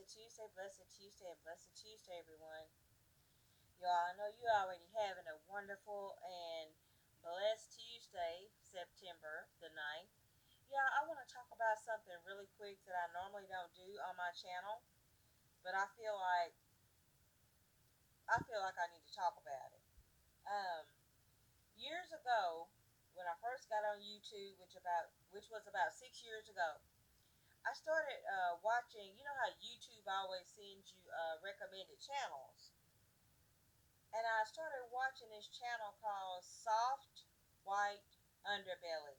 Blessed Tuesday, and blessed Tuesday, everyone. Y'all, I know you already having a wonderful and blessed Tuesday, September the 9th. Y'all, I want to talk about something really quick that I normally don't do on my channel, but I feel like I need to talk about it. Years ago, when I first got on YouTube, which was about 6 years ago, I started watching. You know how YouTube always sends you recommended channels, and I started watching this channel called Soft White Underbelly.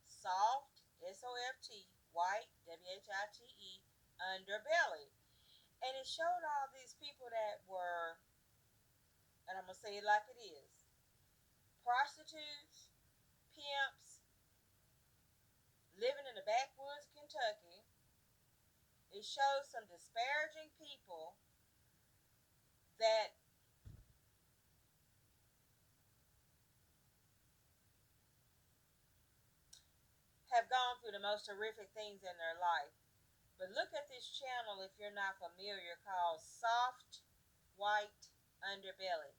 Soft, SOFT, White, WHITTE, Underbelly. And it showed all these people that were, and I'm going to say it like it is, prostitutes, pimps, living in the backwoods of Kentucky. It shows some disparaging people that have gone through the most horrific things in their life. But look at this channel if you're not familiar, called Soft White Underbelly.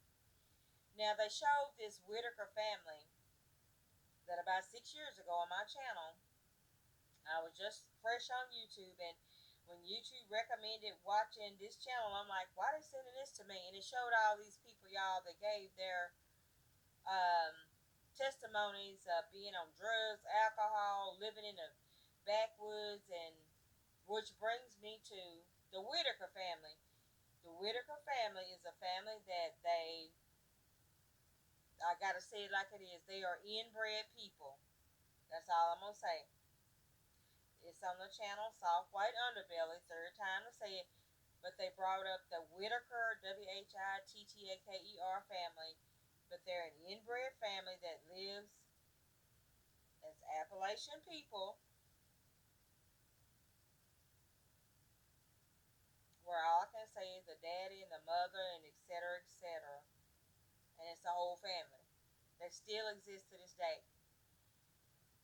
Now, they showed this Whittaker family that about 6 years ago on my channel. I was just fresh on YouTube, and when YouTube recommended watching this channel, I'm like, why are they sending this to me? And it showed all these people, y'all, that gave their um, testimonies of being on drugs, alcohol, living in the backwoods, and which brings me to the Whittaker family. The Whittaker family is a family that I gotta say it like it is, they are inbred people. That's all I'm gonna say. It's on the channel Soft White Underbelly, third time to say it, but they brought up the Whittaker, WHITTAKER family, but they're an inbred family that lives as Appalachian people, where all I can say is the daddy and the mother and etc. etc. And it's the whole family. They still exist to this day.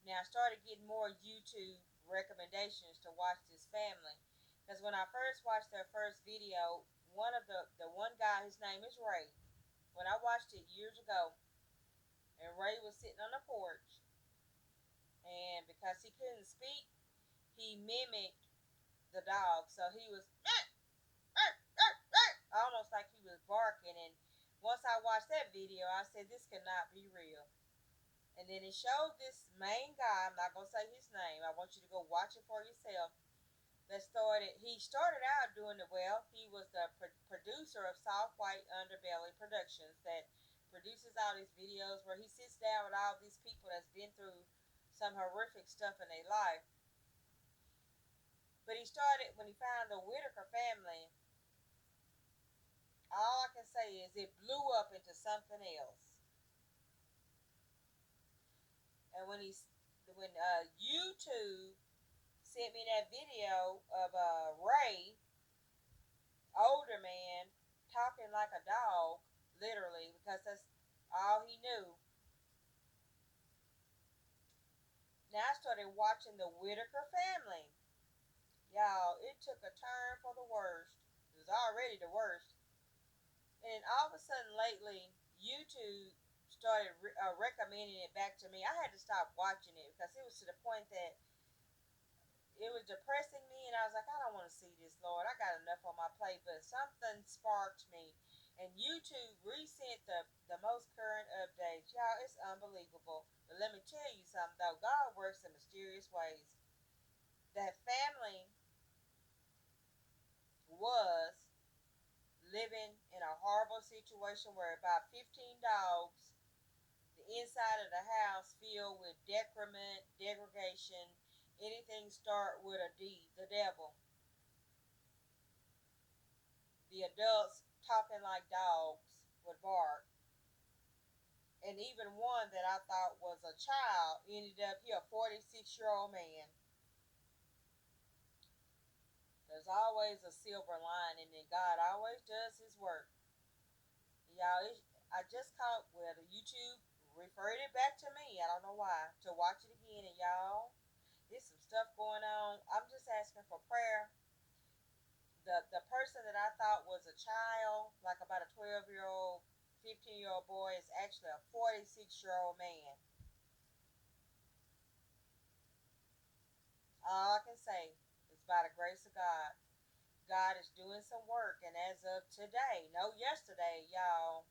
Now I started getting more YouTube recommendations to watch this family, because when I first watched their first video, one of the one guy, his name is Ray. When I watched it years ago, and Ray was sitting on the porch, and because he couldn't speak, he mimicked the dog. So he was almost like he was barking. And once I watched that video, I said, this cannot be real. And then it showed this main guy, I'm not going to say his name, I want you to go watch it for yourself, he started out doing it well. He was the producer of Soft White Underbelly Productions that produces all these videos where he sits down with all these people that's been through some horrific stuff in their life. But he started, when he found the Whittaker family, all I can say is it blew up into something else. And when YouTube sent me that video of Ray, older man, talking like a dog, literally, because that's all he knew. Now I started watching the Whittaker family. Y'all, it took a turn for the worst. It was already the worst. And all of a sudden lately, YouTube started recommending it back to me. I had to stop watching it because it was to the point that it was depressing me, and I was like, I don't want to see this, Lord. I got enough on my plate. But something sparked me, and YouTube resent the most current updates. Y'all, it's unbelievable. But let me tell you something, though. God works in mysterious ways. That family was living in a horrible situation where about 15 dogs, the inside of the house filled with decrement, degradation, anything start with a D, the devil. The adults talking like dogs would bark. And even one that I thought was a child ended up here, a 46-year-old man. There's always a silver lining, and God always does his work. Y'all, I just caught, well, the YouTube referred it back to me. I don't know why, to watch it again. And y'all, there's some stuff going on. I'm just asking for prayer. person that I thought was a child, like about a 12-year-old, 15-year-old boy, is actually a 46-year-old man. All I can say is by the grace of God, God is doing some work. And as of today, no, yesterday, y'all,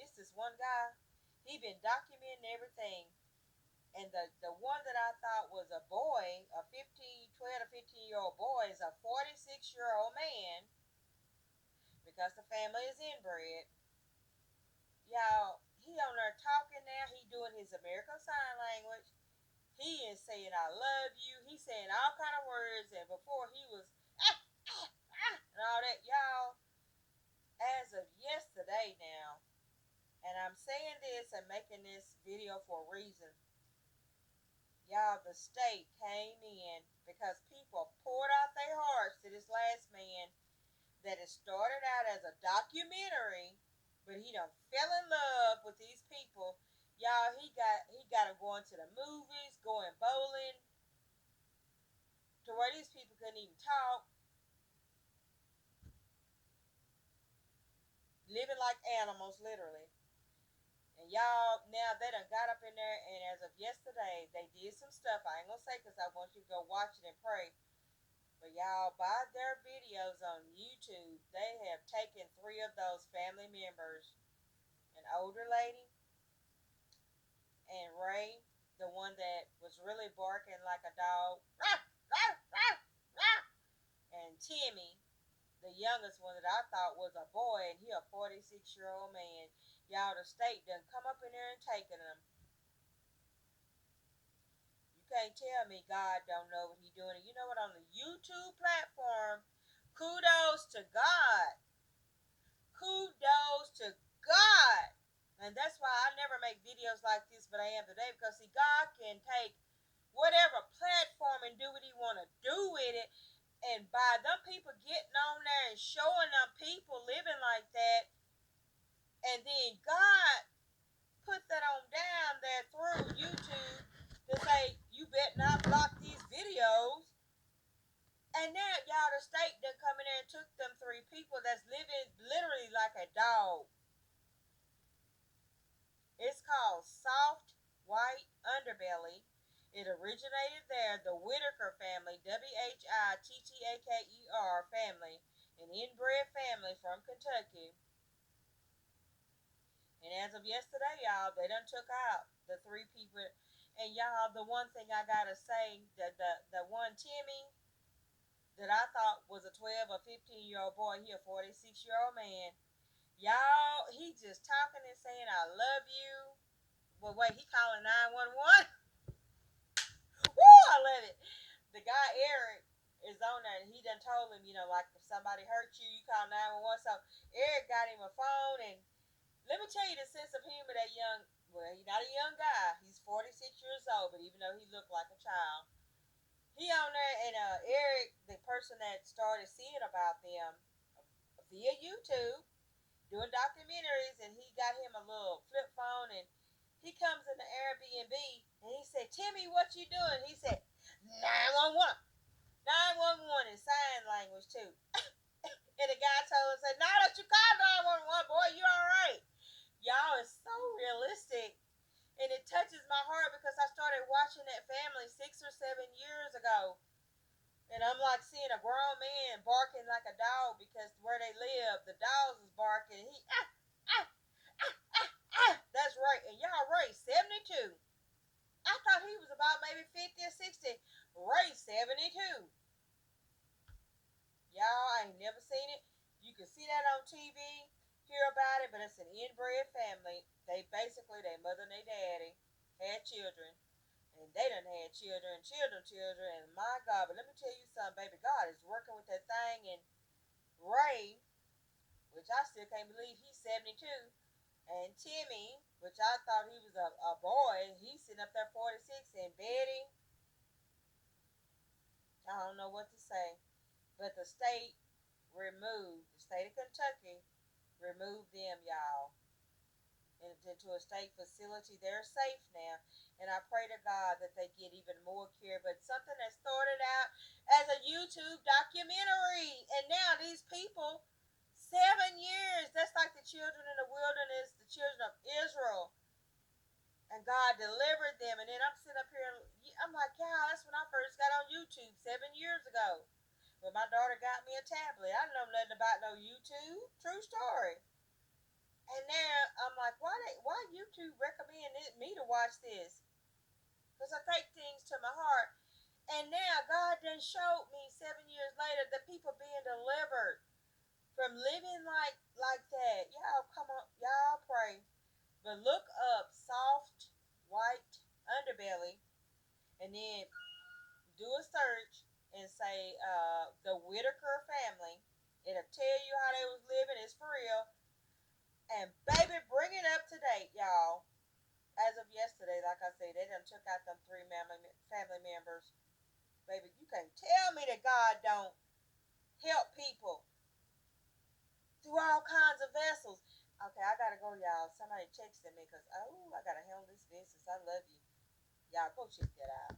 it's this one guy. He been documenting everything. And the one that I thought was a boy, a 12 to 15-year-old boy, is a 46-year-old man because the family is inbred. Y'all, he on there talking now. He doing his American Sign Language. He is saying I love you. He's saying all kind of words. And before he was and all that, y'all. As of yesterday now, and I'm saying this and making this video for a reason. Y'all, the state came in because people poured out their hearts to this last man that it started out as a documentary, but he done fell in love with these people. Y'all, he got them going to the movies, going bowling, to where these people couldn't even talk, living like animals, literally. And y'all, now they done got up in there, and as of yesterday, they did some stuff. I ain't gonna say because I want you to go watch it and pray. But y'all, by their videos on YouTube, they have taken 3 of those family members, an older lady, and Ray, the one that was really barking like a dog, and Timmy, the youngest one that I thought was a boy, and he a 46-year-old man. Y'all, the state done come up in there and taken them. You can't tell me God don't know what he doing. And you know what? On the YouTube platform, kudos to God. Kudos to God. And that's why I never make videos like this, but I am today, because see, God can take whatever platform and do what he want to do with it. And by them people getting on there and showing them people living like that, and then God put that on down there through YouTube to say, you better not block these videos. And now, y'all, the state done come in there and took them 3 people that's living literally like a dog. It's called soft white underbelly. It originated there, the Whittaker family, WHITTAKER family, an inbred family from Kentucky. And as of yesterday, y'all, they done took out the 3 people. And y'all, the one thing I gotta say, the one Timmy that I thought was a 12 or 15-year-old boy, he a 46-year-old man. Y'all, he just talking and saying, I love you. Well, wait, he calling 911? Woo, I love it. The guy, Eric, is on there, and he done told him, like if somebody hurt you, you call 911. So Eric got him a phone, and let me tell you the sense of humor that young, well, he's not a young guy. He's 46 years old, but even though he looked like a child, he on there, and Eric, the person that started seeing about them via YouTube, doing documentaries, and he got him a little flip phone, and he comes in the Airbnb, and he said, Timmy, what you doing? He said, 911. 911 in sign language, too. And the guy told us, now that you call 911, boy, you all right. Y'all, it's so realistic. And it touches my heart because I started watching that family 6 or 7 years ago. And I'm like seeing a grown man barking like a dog because where they live, the dogs is barking. He, that's right. And y'all, Ray, 72. I thought he was about maybe 50 or 60. Ray, 72. Y'all, I ain't never seen it. You can see that on TV, hear about it, but it's an inbred family. They basically, their mother and their daddy had children. And they done had children, and my God. But let me tell you something, baby. God is working with that thing. And Ray, which I still can't believe he's 72, and Timmy, which I thought he was a boy, he's sitting up there 46, and Betty, I don't know what to say. But the state of Kentucky removed them, y'all, into a state facility. They're safe now. And I pray to God that they get even more care. But something that started out as a YouTube documentary, and now these people YouTube 7 years ago. When my daughter got me a tablet, I didn't know nothing about no YouTube. True story. And now I'm like, why YouTube recommend me to watch this? Because I take things to my heart. And now God done showed me 7 years later that people being delivered from living like that. Y'all come on, y'all pray. But look up soft white underbelly and then do a search and say the Whittaker family. It'll tell you how they was living. It's for real. And baby, bring it up to date, y'all. As of yesterday, like I said, they done took out them three family members. Baby, you can't tell me that God don't help people through all kinds of vessels. Okay, I gotta go, y'all. Somebody texting me because I gotta handle this business. I love you. Y'all go check that out.